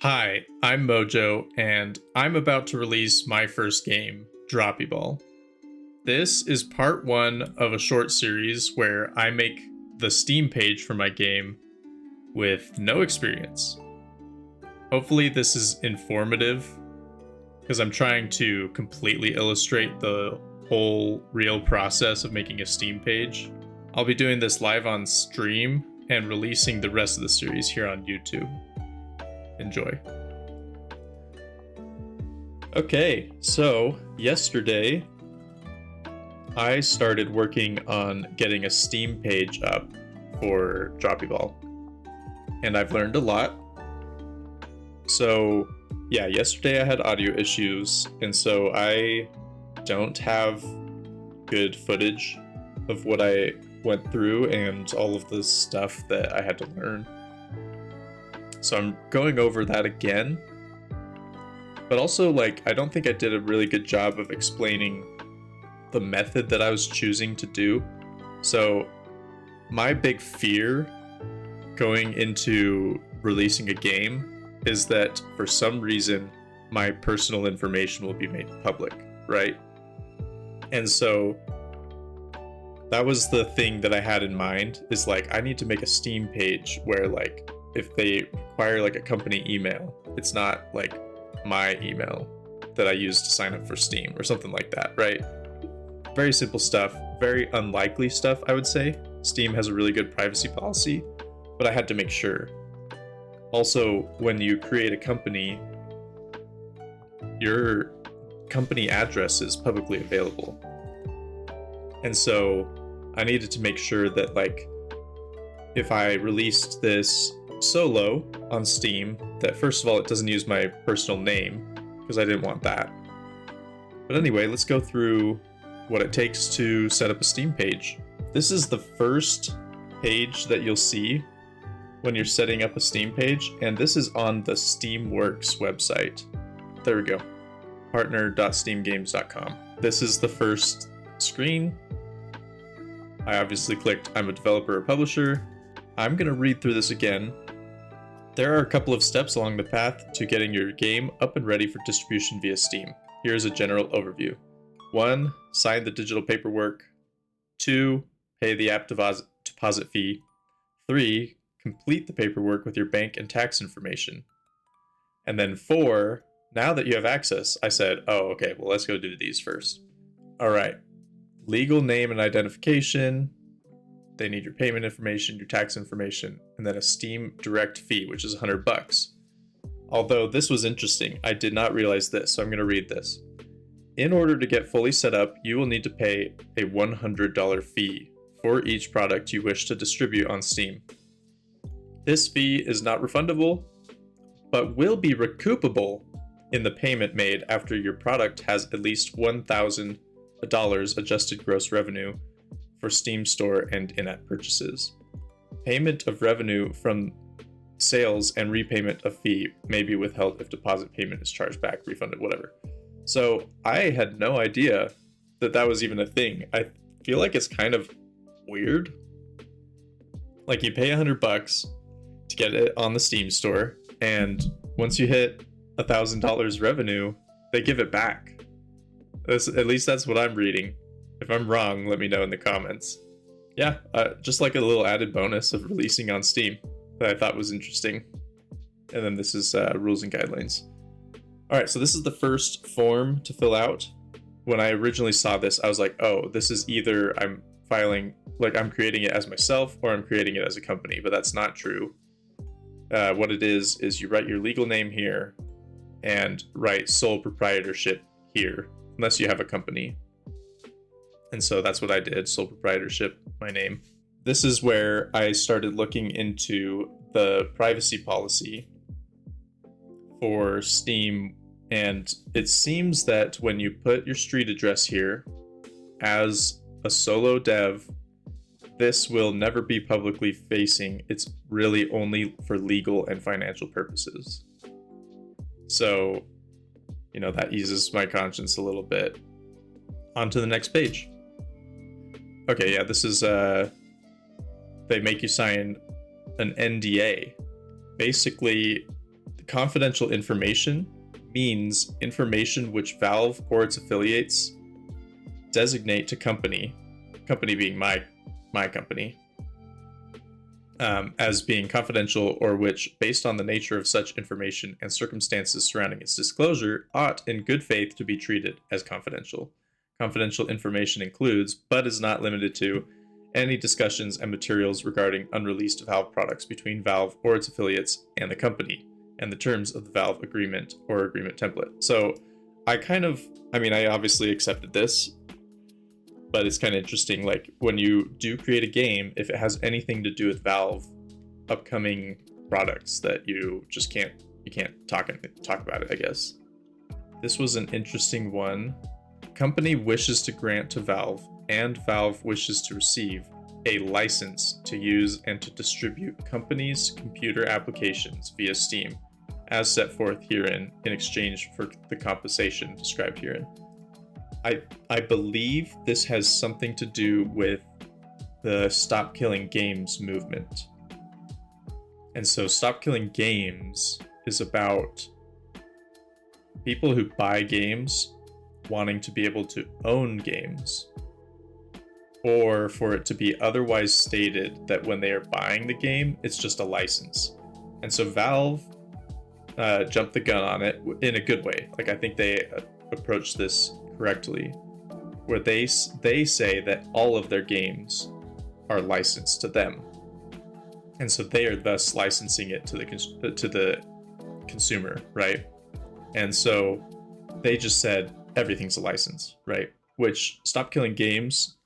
Hi, I'm Mojo, and I'm about to release my first game, Droppy Ball. This is part one of a short series where I make the Steam page for my game with no experience. Hopefully, this is informative because I'm trying to completely illustrate the whole real process of making a Steam page. I'll be doing this live on stream and releasing the rest of the series here on YouTube. Enjoy. Okay, so yesterday I started working on getting a Steam page up for Droppy Ball, and I've learned a lot. So, yeah, yesterday I had audio issues, and so I don't have good footage of what I went through and all of the stuff that I had to learn. So I'm going over that again. But also, I don't think I did a really good job of explaining the method that I was choosing to do. So my big fear going into releasing a game is that for some reason my personal information will be made public, right? And so that was the thing that I had in mind, is I need to make a Steam page where if they require a company email, it's not my email that I use to sign up for Steam or something like that, right? Very simple stuff, very unlikely stuff, I would say. Steam has a really good privacy policy, but I had to make sure. Also, when you create a company, your company address is publicly available. And so I needed to make sure that if I released this solo on Steam, that first of all it doesn't use my personal name, because I didn't want that. But anyway, let's go through what it takes to set up a Steam page. This is the first page that you'll see when you're setting up a Steam page, and this is on the Steamworks website. There we go, partner.steamgames.com. This is the first screen. I obviously clicked I'm a developer or publisher. I'm going to read through this again. There are a couple of steps along the path to getting your game up and ready for distribution via Steam. Here's a general overview. 1. Sign the digital paperwork. 2. Pay the app deposit fee. 3. Complete the paperwork with your bank and tax information. And then 4. Now that you have access, I said, oh, okay, well, let's go do these first. All right. Legal name and identification. They need your payment information, your tax information, and then a Steam direct fee, which is $100. Although this was interesting, I did not realize this, so I'm going to read this. In order to get fully set up, you will need to pay a $100 fee for each product you wish to distribute on Steam. This fee is not refundable, but will be recoupable in the payment made after your product has at least $1,000 adjusted gross revenue for Steam Store and in-app purchases. Payment of revenue from sales and repayment of fee may be withheld if deposit payment is charged back, refunded, whatever. So I had no idea that that was even a thing. I feel like it's kind of weird. You pay $100 to get it on the Steam Store, and once you hit $1,000 revenue, they give it back. At least that's what I'm reading. If I'm wrong, let me know in the comments. Yeah, just a little added bonus of releasing on Steam that I thought was interesting. And then this is rules and guidelines. All right, so this is the first form to fill out. When I originally saw this, I was like, oh, this is either I'm filing, I'm creating it as myself, or I'm creating it as a company, but that's not true. What it is you write your legal name here and write sole proprietorship here, unless you have a company. And so that's what I did, sole proprietorship, my name. This is where I started looking into the privacy policy for Steam, and it seems that when you put your street address here as a solo dev, this will never be publicly facing. It's really only for legal and financial purposes. So, that eases my conscience a little bit. On to the next page. Okay, yeah, this is, they make you sign an NDA. Basically, confidential information means information which Valve or its affiliates designate to company being my company, as being confidential, or which, based on the nature of such information and circumstances surrounding its disclosure, ought in good faith to be treated as confidential. Confidential information includes, but is not limited to, any discussions and materials regarding unreleased Valve products between Valve or its affiliates and the company, and the terms of the Valve agreement or agreement template. So I obviously accepted this, but it's kind of interesting, like when you do create a game, if it has anything to do with Valve upcoming products, that you can't talk about it, I guess. This was an interesting one. Company wishes to grant to Valve, and Valve wishes to receive a license to use and to distribute company's computer applications via Steam, as set forth herein, in exchange for the compensation described herein. I believe this has something to do with the Stop Killing Games movement. And so Stop Killing Games is about people who buy games wanting to be able to own games, or for it to be otherwise stated that when they are buying the game, it's just a license. And so Valve jumped the gun on it in a good way. Like, I think they approached this correctly, where they say that all of their games are licensed to them, and so they are thus licensing it to the consumer, right? And so they just said everything's a license, right? Which Stop Killing Games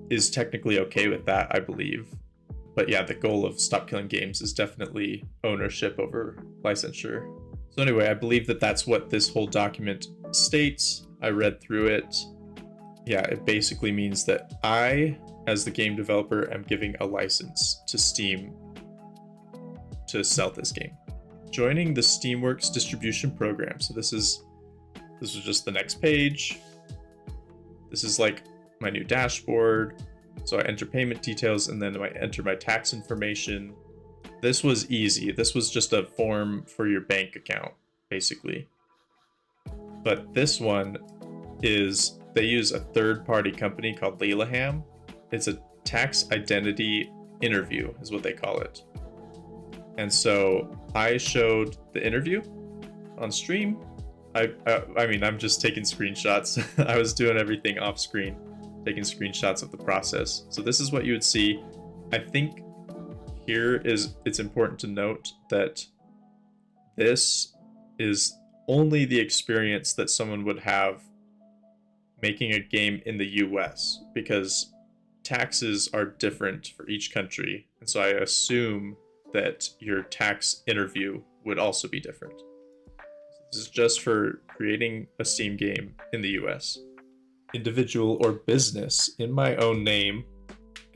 is technically okay with that, I believe. But yeah, the goal of Stop Killing Games is definitely ownership over licensure. So anyway, I believe that that's what this whole document states. I read through it. Yeah, it basically means that I, as the game developer, am giving a license to Steam to sell this game. Joining the Steamworks distribution program. So this is just the next page. This is like my new dashboard. So I enter payment details, and then I enter my tax information. This was easy. This was just a form for your bank account, basically. But this one is, they use a third-party company called Lelaham. It's a tax identity interview, is what they call it. And so I showed the interview on stream. I'm just taking screenshots. I was doing everything off screen, taking screenshots of the process. So this is what you would see. I think it's important to note that this is only the experience that someone would have making a game in the US, because taxes are different for each country. And so I assume that your tax interview would also be different. This is just for creating a Steam game in the US. Individual or business in my own name,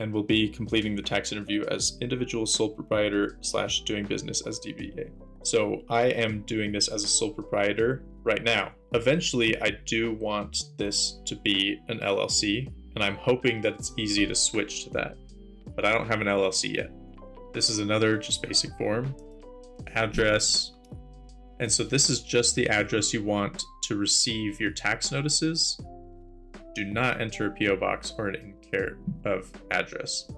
and will be completing the tax interview as individual sole proprietor / doing business as DBA. So I am doing this as a sole proprietor right now. Eventually, I do want this to be an LLC, and I'm hoping that it's easy to switch to that, but I don't have an LLC yet. This is another just basic form, address. And so this is just the address you want to receive your tax notices. Do not enter a PO box or an in care of address.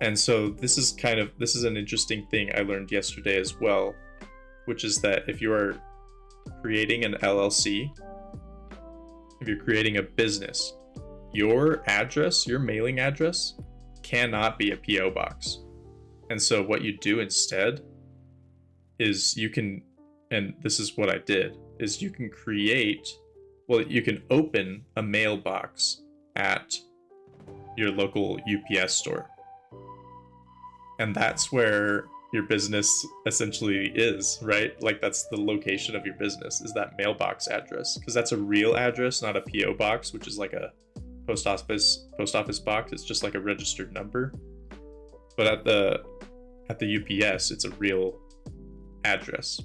And so this is an interesting thing I learned yesterday as well, which is that if you are creating an LLC, if you're creating a business, your address, your mailing address, cannot be a PO box. And so what you do instead is you can, and this is what I did, is you can open a mailbox at your local UPS store. And that's where your business essentially is, right? Like, that's the location of your business, is that mailbox address, because that's a real address, not a PO box, which is like a post office box. It's just like a registered number. But at the UPS, it's a real address.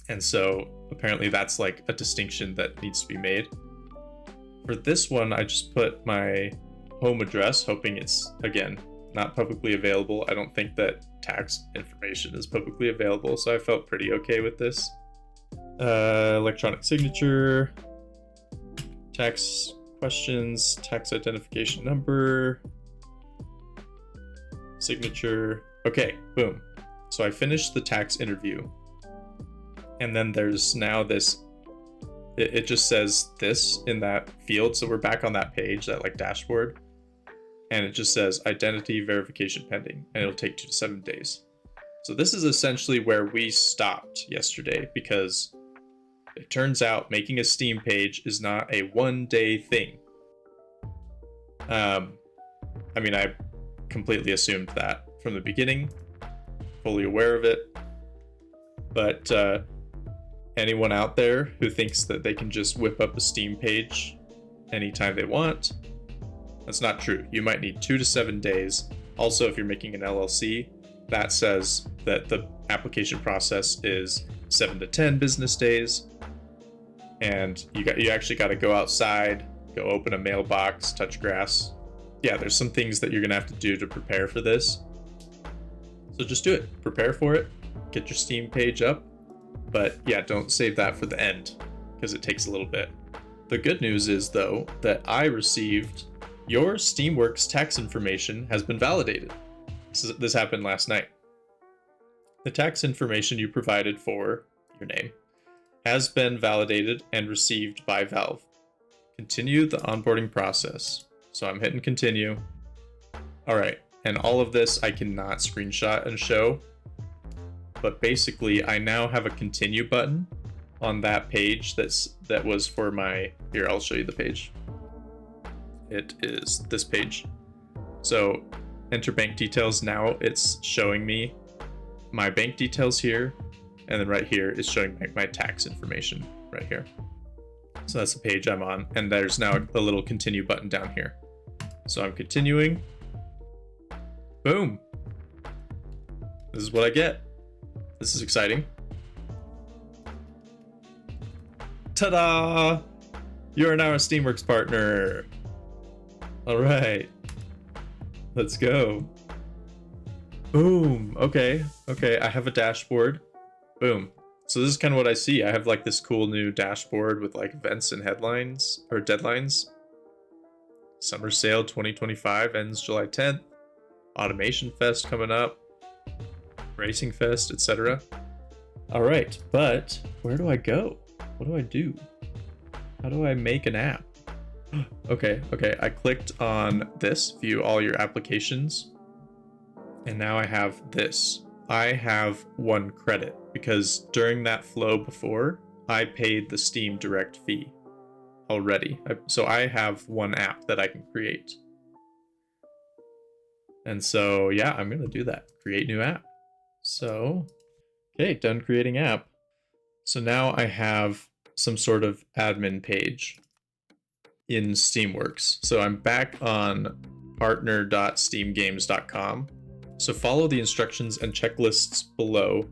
And so apparently that's like a distinction that needs to be made. For this one, I just put my home address, hoping it's, again, not publicly available. I don't think that tax information is publicly available, so I felt pretty okay with this. Electronic signature, tax questions, tax identification number, signature. Okay, boom. So I finished the tax interview, and then there's now this, it just says this in that field. So we're back on that page, that like dashboard, and it just says identity verification pending, and it'll take 2 to 7 days. So this is essentially where we stopped yesterday, because it turns out making a Steam page is not a 1-day thing. I mean, I completely assumed that from the beginning, fully aware of it. But anyone out there who thinks that they can just whip up a Steam page anytime they want, that's not true. You might need 2 to 7 days. Also, if you're making an LLC, that says that the application process is 7 to 10 business days. And you actually got to go outside, go open a mailbox, touch grass. Yeah, there's some things that you're going to have to do to prepare for this. So just do it. Prepare for it. Get your Steam page up. But yeah, don't save that for the end, because it takes a little bit. The good news is, though, that I received your Steamworks tax information has been validated. This happened last night. The tax information you provided for your name has been validated and received by Valve. Continue the onboarding process. So I'm hitting continue. All right, and all of this I cannot screenshot and show, but basically I now have a continue button on that page that was for my, here, I'll show you the page. It is this page. So enter bank details. Now it's showing me my bank details here, and then right here is showing my tax information right here. So that's the page I'm on, and there's now a little continue button down here. So I'm continuing. Boom. This is what I get. This is exciting. Ta-da! You are now a Steamworks partner. All right. Let's go. Boom. Okay. I have a dashboard. Boom. So this is kind of what I see. I have like this cool new dashboard with like events and headlines or deadlines. Summer Sale 2025 ends July 10th. Automation Fest coming up. Racing Fest, etc. All right, but where do I go? What do I do? How do I make an app? Okay. I clicked on this, view all your applications. And now I have this. I have 1 credit because during that flow before, I paid the Steam Direct fee already. So I have 1 app that I can create. And so, yeah, I'm going to do that. Create new app. So, okay, done creating app. So now I have some sort of admin page in Steamworks. So I'm back on partner.steamgames.com. So follow the instructions and checklists below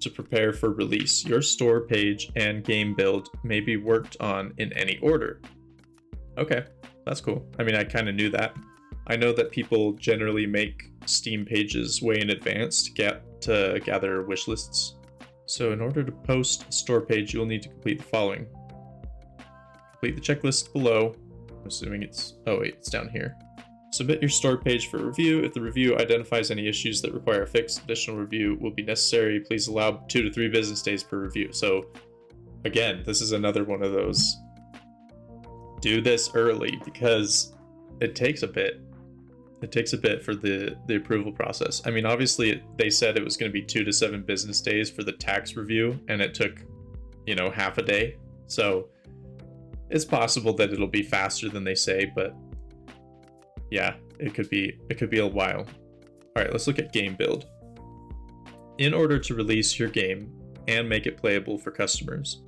to prepare for release. Your store page and game build may be worked on in any order. Okay, that's cool. I mean, I kind of knew that. I know that people generally make Steam pages way in advance to gather wish lists. So in order to post a store page, you'll need to complete the following. Complete the checklist below. I'm assuming it's down here. Submit your store page for review. If the review identifies any issues that require a fix, additional review will be necessary. Please allow 2 to 3 business days per review. So again, this is another one of those. Do this early because it takes a bit. It takes a bit for the approval process. I mean, obviously they said it was going to be 2 to 7 business days for the tax review, and it took, half a day. So it's possible that it'll be faster than they say, but yeah, it could be a while. All right, let's look at game build. In order to release your game and make it playable for customers,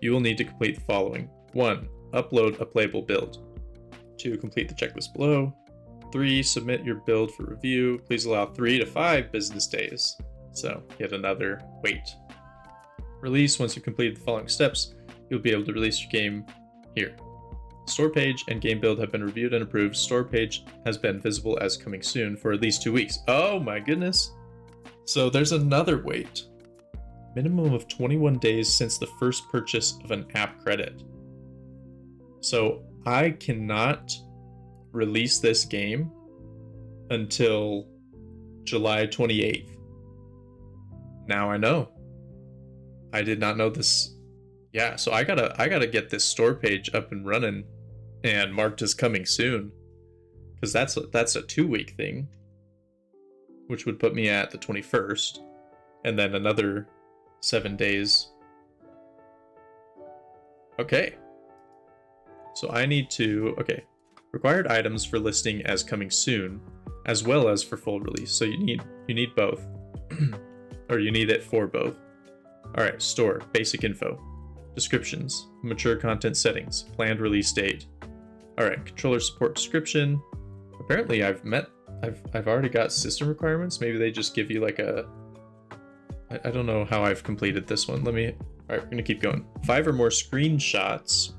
you will need to complete the following. 1, upload a playable build. 2, complete the checklist below. 3, submit your build for review. Please allow 3 to 5 business days. So yet another wait. Release. Once you've completed the following steps, you'll be able to release your game here. Store page and game build have been reviewed and approved. Store page has been visible as coming soon for at least 2 weeks. Oh my goodness. So there's another wait. Minimum of 21 days since the first purchase of an app credit. So I cannot release this game until July 28th. Now I know. I did not know this. Yeah, so I gotta get this store page up and running and marked as coming soon, because that's a 2-week thing, which would put me at the 21st, and then another 7 days. Okay. So I need to, okay, required items for listing as coming soon, as well as for full release. So you need both, or you need it for both. All right, store, basic info, descriptions, mature content settings, planned release date. All right, controller support description. Apparently I've already got system requirements. Maybe they just give you like I don't know how I've completed this one. All right, we're gonna keep going. 5 or more screenshots,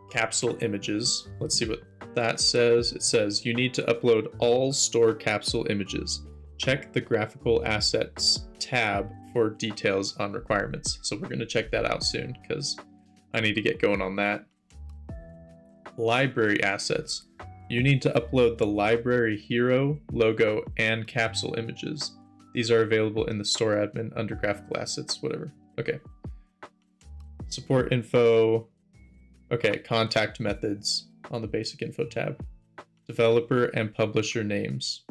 capsule images. Let's see what that says. It says you need to upload all store capsule images. Check the graphical assets tab for details on requirements. So we're gonna check that out soon because I need to get going on that. Library assets. You need to upload the library hero, logo, and capsule images. These are available in the store admin under graphical assets, whatever. Okay. Support info. Okay, contact methods on the basic info tab. Developer and publisher names.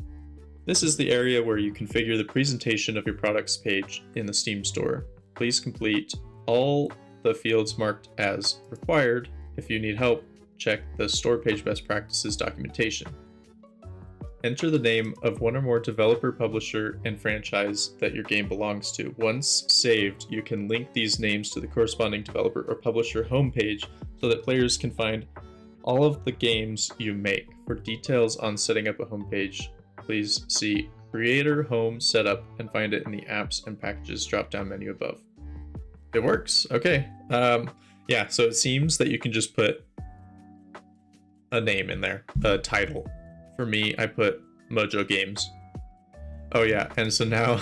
This is the area where you configure the presentation of your products page in the Steam store. Please complete all the fields marked as required. If you need help, check the store page best practices documentation. Enter the name of one or more developer, publisher, and franchise that your game belongs to. Once saved, you can link these names to the corresponding developer or publisher homepage so that players can find all of the games you make. For details on setting up a homepage, please see Creator Home Setup and find it in the Apps and Packages drop-down menu above. It works. Okay. Yeah, so it seems that you can just put a name in there, a title. For me, I put Mojo Games. Oh yeah, and so now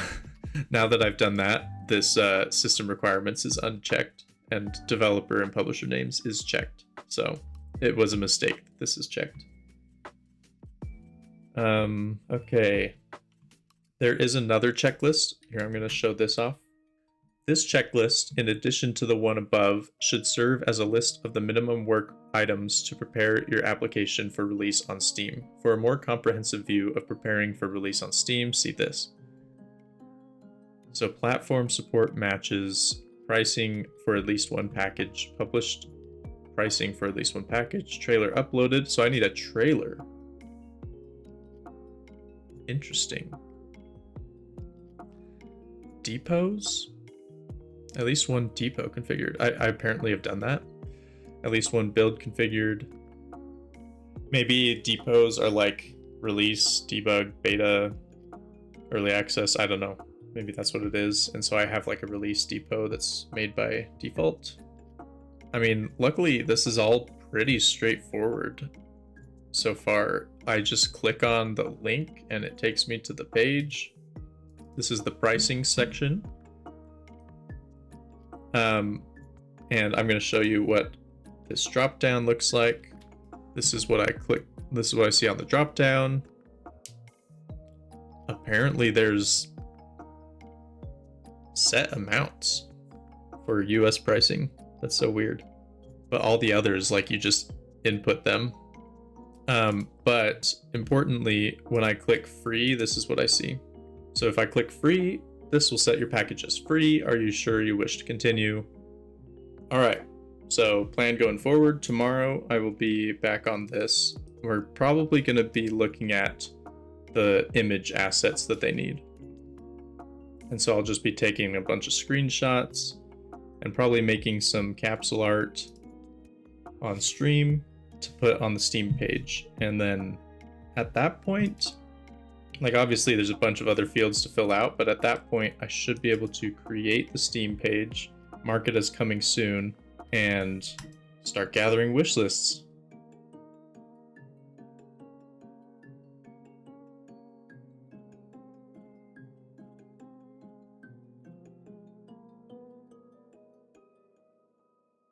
that I've done that, this system requirements is unchecked and developer and publisher names is checked. So it was a mistake. This is checked. Okay. There is another checklist. Here, I'm going to show this off. This checklist, in addition to the one above, should serve as a list of the minimum work items to prepare your application for release on Steam. For a more comprehensive view of preparing for release on Steam, see this. So platform support matches, pricing for at least one package, published pricing for at least one package, trailer uploaded. So I need a trailer. Interesting. Depots? At least one depot configured. I apparently have done that. At least one build configured. Maybe depots are like release, debug, beta, early access. I don't know. Maybe that's what it is. And so I have like a release depot that's made by default. I mean, luckily this is all pretty straightforward so far. I just click on the link and it takes me to the page. This is the pricing section. And I'm going to show you what this drop down looks like. This is what I click. This is what I see on the drop down. Apparently there's set amounts for US pricing. That's so weird. But all the others, like, you just input them. But importantly, when I click free, this is what I see. So if I click free, this will set your package as free. Are you sure you wish to continue? All right, so plan going forward. Tomorrow I will be back on this. We're probably going to be looking at the image assets that they need. And so I'll just be taking a bunch of screenshots and probably making some capsule art on stream to put on the Steam page. And then at that point, like, obviously there's a bunch of other fields to fill out, but at that point I should be able to create the Steam page, mark it as coming soon, and start gathering wish lists.